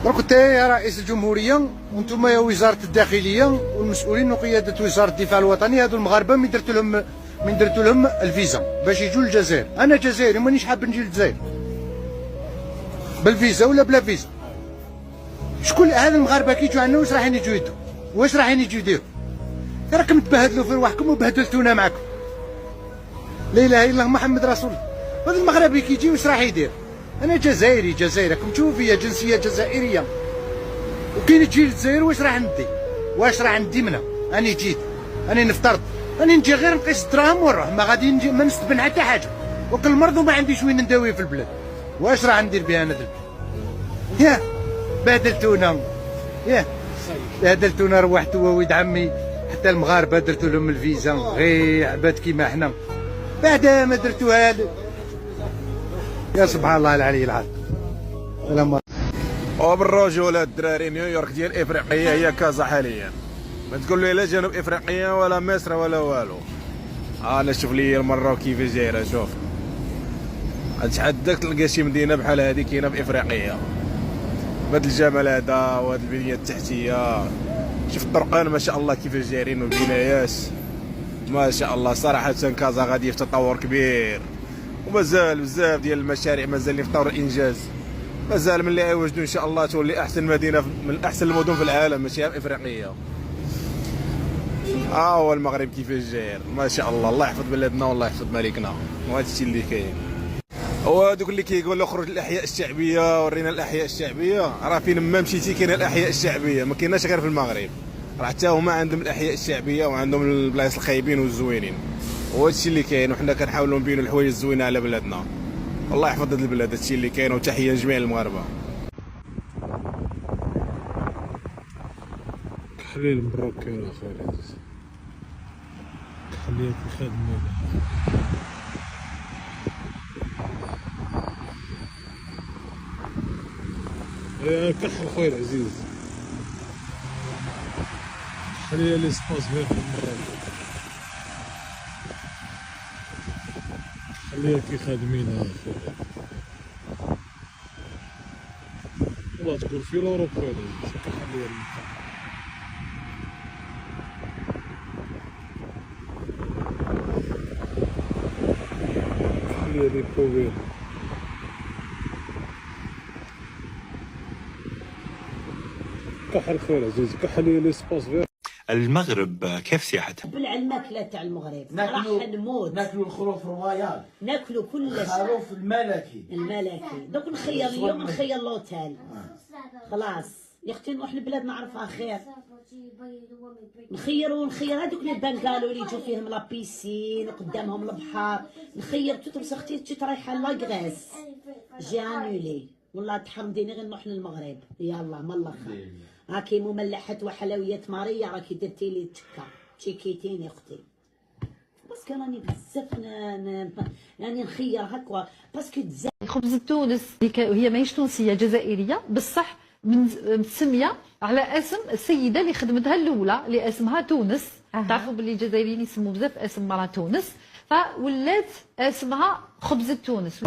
درك انت يا رئيس الجمهوريه وانتم يا وزاره الداخليه والمسؤولين وقياده وزاره الدفاع الوطني، هذو المغاربه من درتوا لهم الفيزا باش يجوا للجزائر. انا جزائري مانيش حاب نجي للجزائر بالفيزا ولا بلا فيزا. شكون هاد المغاربه كي يجوا عندنا واش رايحين يجوا يدوا؟ واش رايحين يجوا يديروا؟ راكم تبهدلوا في رواحكم وبهدلتونا معكم. لا اله الا الله محمد رسول الله. هذا المغربي كي يجي واش راح يدير؟ انا جزائري راكم تشوفوا فيا جنسيه جزائريه، وكي نجي للجزائر واش راح ندي؟ واش راح ندي منها؟ اني جيت اني نفترض اني نجي غير نقيس الدراهم ونروح، ما غادي نجي ما نستبن حتى حاجه، وكل مرض وما عنديش وين نداوي في البلاد. واش راح ندير بها انا دابا؟ ياه بهدلتونا، ياه بهدلتونا. روحتوا ولد عمي حتى المغاربه درتوا لهم الفيزا غير عباد كيما حنا، بعد ما درتوها يا سبحان الله العلي العظيم. وبالرجوله الدراري نيويورك ديال افريقيا هي كازا حاليا، ما تقول لي لا جنوب افريقيا ولا مصر ولا والو. انا شوف لي المره كيفاش جايره. شوف اتحداك تلقى شي مدينه بحال هذه كاينه في افريقيا بهذا الجمال هذا وهذه البنيه التحتيه. شوف الطرقان ما شاء الله كيفاش جايرين والبنايات ما شاء الله. صراحه كازا غاديه في تطور كبير، ومازال بزاف ديال المشاريع مازالين في طور الانجاز. مازال من اللي يوجدوا ان شاء الله تولي احسن مدينه من احسن المدن في العالم ماشي في افريقيا. هو المغرب كيفاش جاير ما شاء الله. الله يحفظ بلادنا والله يحفظ ملكنا، وهذا الشيء اللي كاين. وهذوك اللي كيقولوا خرج الاحياء الشعبيه ورينا الاحياء الشعبيه، راه فين ما مشيتي كاين الاحياء الشعبيه، ما كايناش غير في المغرب. راه حتى هما عندهم الاحياء الشعبيه وعندهم البلايص الخايبين والزوينين، وهذا الشيء اللي كاين. وحنا كنحاولوا نبينوا الحوايج الزوينه على بلادنا. الله يحفظ هذا البلاد، هذا الشيء اللي كاين. وتحيه لجميع المغاربه. تحليل مبروك يا خالد، تحليات الخدمه. كحل خويا العزيز، تحليه ليسباس فير في المغرب، تحليه كي خادمين خويا. والله تقول في لوروب خويا العزيز كحليه لي بروفيل. كحل خويا العزيز، كحل لي سباس فير. المغرب كيف سياحتها؟ الماكله تاع المغرب راح نموت. ناكلوا الخروف رويال، ناكلوا كل شيء. الخروف الملكي دوك نخير اليوم نخير لوتيل. خلاص يا اختي نروح لبلاد نعرفها خير. نخير هذوك لي بنغالو اللي يجوا فيهم لا بيسين وقدامهم البحر. نخير تترس اختي تجي رايحه لاكريس جي انولي. والله تحمديني غير نروح للمغرب. يلا من الاخر هاكي مملحات وحلويات ماريا راكي درتي لي تكا تشيكيتيني اختي. باسكو راني بزاف راني نخير هكا باسكو خبز تونس هي ماهيش تونسيه جزائريه بصح متسميه على اسم السيده اللي خدمتها الاولى اللي اسمها تونس. تعرفوا باللي الجزائريين يسموا بزاف اسم مرا تونس، فولات اسمها خبز تونس.